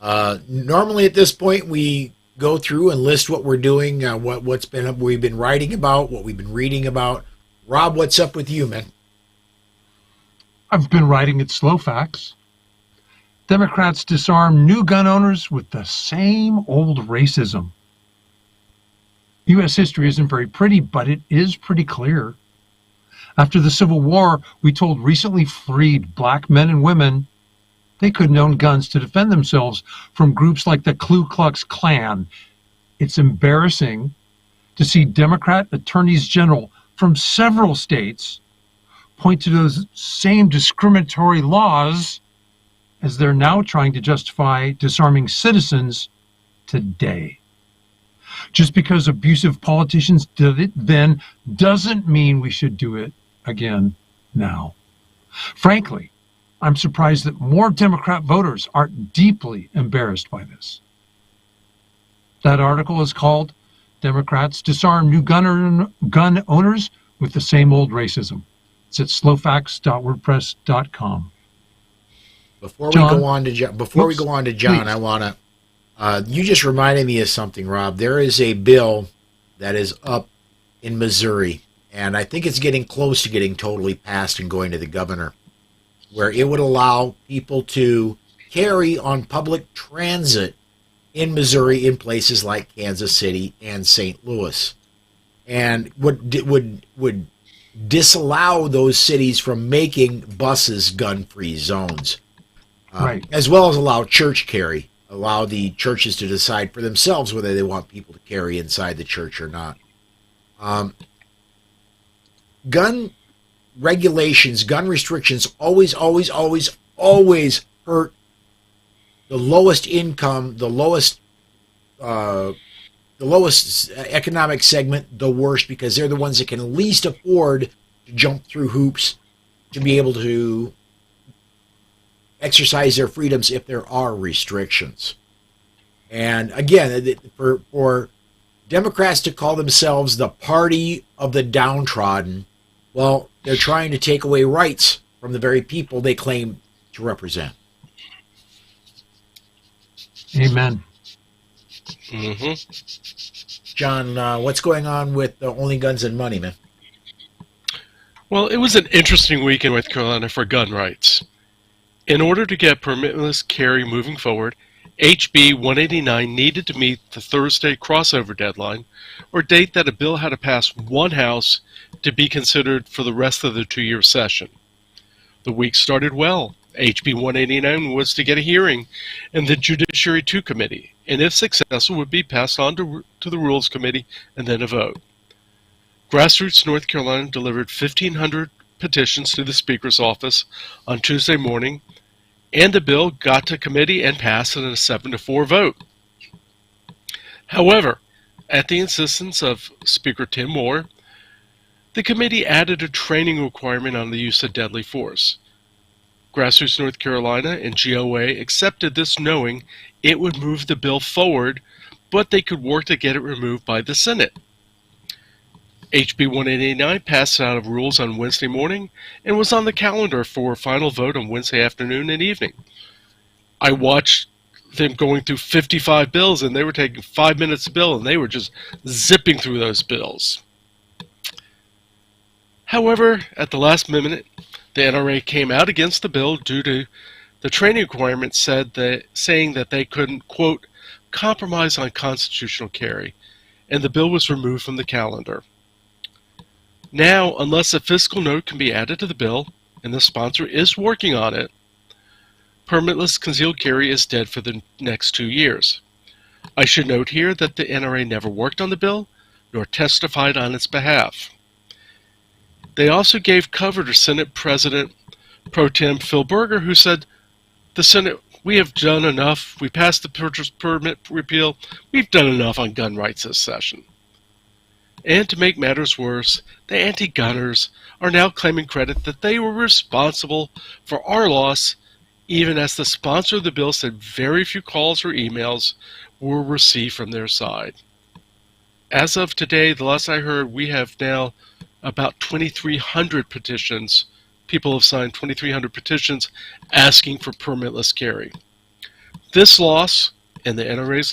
Normally at this point we go through and list what we're doing, we've been writing about, what we've been reading about. Rob, what's up with you, man? I've been writing at Slow Facts. Democrats disarm new gun owners with the same old racism. U.S. history isn't very pretty, but it is pretty clear. After the Civil War, we told recently freed black men and women they couldn't own guns to defend themselves from groups like the Ku Klux Klan. It's embarrassing to see Democrat attorneys general from several states point to those same discriminatory laws as they're now trying to justify disarming citizens today. Just because abusive politicians did it then doesn't mean we should do it again now. Frankly, I'm surprised that more Democrat voters aren't deeply embarrassed by this. That article is called Democrats Disarm New Gun Owners with the Same Old Racism. It's at slowfacts.wordpress.com. Before we go on to John, I want to. You just reminded me of something, Rob. There is a bill that is up in Missouri, and I think it's getting close to getting totally passed and going to the governor, where it would allow people to carry on public transit in Missouri in places like Kansas City and St. Louis, and would disallow those cities from making buses gun-free zones. Right. As well as allow church carry, allow the churches to decide for themselves whether they want people to carry inside the church or not. gun regulations, gun restrictions always hurt the lowest income, the lowest economic segment the worst, because they're the ones that can least afford to jump through hoops to be able to exercise their freedoms if there are restrictions. And again, for Democrats to call themselves the party of the downtrodden, well, they're trying to take away rights from the very people they claim to represent. Amen. Mm-hmm. John, what's going on with Only Guns and Money, man? Well, it was an interesting week in North Carolina for gun rights. In order to get permitless carry moving forward, HB 189 needed to meet the Thursday crossover deadline, or date that a bill had to pass one house to be considered for the rest of the 2-year session. The week started well. HB 189 was to get a hearing in the Judiciary 2 Committee, and if successful, would be passed on to the Rules Committee and then a vote. Grassroots North Carolina delivered 1,500 petitions to the Speaker's office on Tuesday morning, and the bill got to committee and passed in a 7-4 vote. However, at the insistence of Speaker Tim Moore, the committee added a training requirement on the use of deadly force. Grassroots North Carolina and GOA accepted this, knowing it would move the bill forward, but they could work to get it removed by the Senate. HB 189 passed out of rules on Wednesday morning and was on the calendar for a final vote on Wednesday afternoon and evening. I watched them going through 55 bills, and they were taking 5 minutes a bill, and they were just zipping through those bills. However, at the last minute, the NRA came out against the bill due to the training requirements saying that they couldn't, quote, compromise on constitutional carry, and the bill was removed from the calendar. Now, unless a fiscal note can be added to the bill, and the sponsor is working on it, permitless concealed carry is dead for the next 2 years. I should note here that the NRA never worked on the bill, nor testified on its behalf. They also gave cover to Senate President Pro Tem Phil Berger, who said, "The Senate, we have done enough. We passed the purchase permit repeal. We've done enough on gun rights this session." And to make matters worse, the anti-gunners are now claiming credit that they were responsible for our loss, even as the sponsor of the bill said very few calls or emails were received from their side. As of today, the last I heard, we have now about 2,300 petitions. People have signed 2,300 petitions asking for permitless carry. This loss, and the NRA's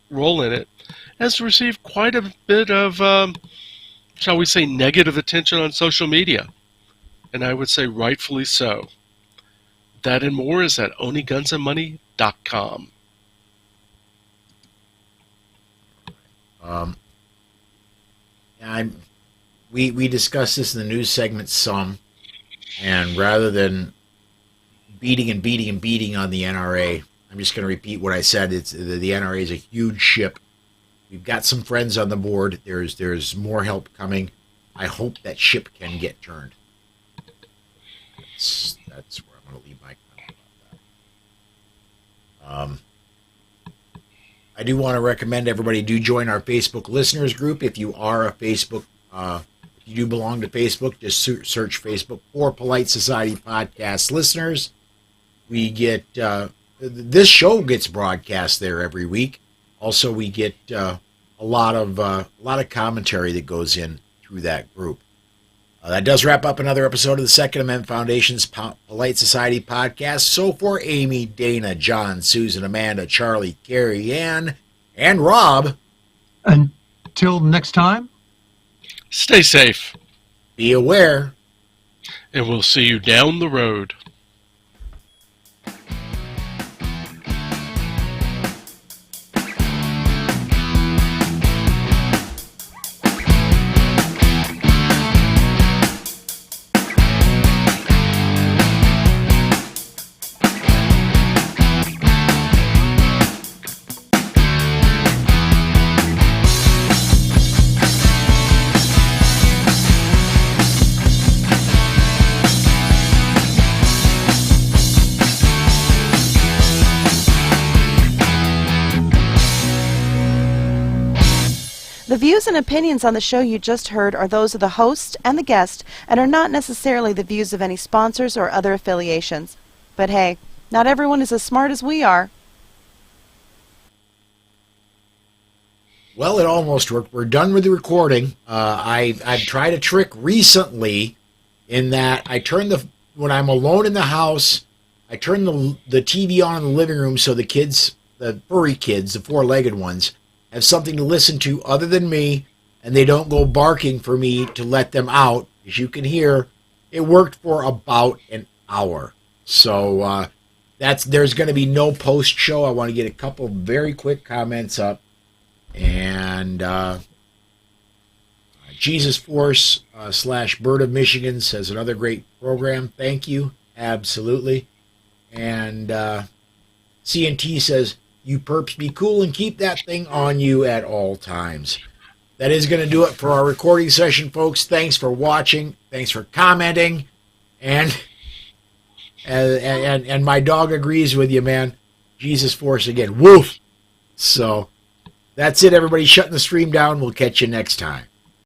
role in it, has received quite a bit of, shall we say, negative attention on social media, and I would say rightfully so. That and more is at onlygunsandmoney.com. We discussed this in the news segment some, and rather than beating on the NRA, I'm just going to repeat what I said. It's the NRA is a huge ship. We've got some friends on the board. There's more help coming. I hope that ship can get turned. That's where I'm going to leave my comment about that. I do want to recommend everybody do join our Facebook listeners group. If you are a Facebook, if you do belong to Facebook, just search Facebook for Polite Society Podcast listeners. We get this show gets broadcast there every week. Also, we get a lot of commentary that goes in through that group. That does wrap up another episode of the Second Amendment Foundation's Polite Society podcast. So for Amy, Dana, John, Susan, Amanda, Charlie, Carrie, Ann, and Rob. Until next time, stay safe. Be aware. And we'll see you down the road. The views and opinions on the show you just heard are those of the host and the guest and are not necessarily the views of any sponsors or other affiliations. But hey, not everyone is as smart as we are. Well, it almost worked. We're done with the recording. I've tried a trick recently in that when I'm alone in the house, I turn the TV on in the living room so the kids, the furry kids, the four-legged ones, have something to listen to other than me, and they don't go barking for me to let them out. As you can hear, it worked for about an hour. So there's going to be no post-show. I want to get a couple very quick comments up. And Jesus Force / Bird of Michigan says another great program. Thank you. Absolutely. And CNT says, you perps be cool and keep that thing on you at all times. That is going to do it for our recording session, folks. Thanks for watching. Thanks for commenting. And my dog agrees with you, man. Jesus Force again. Woof. So that's it, everybody. Shutting the stream down. We'll catch you next time.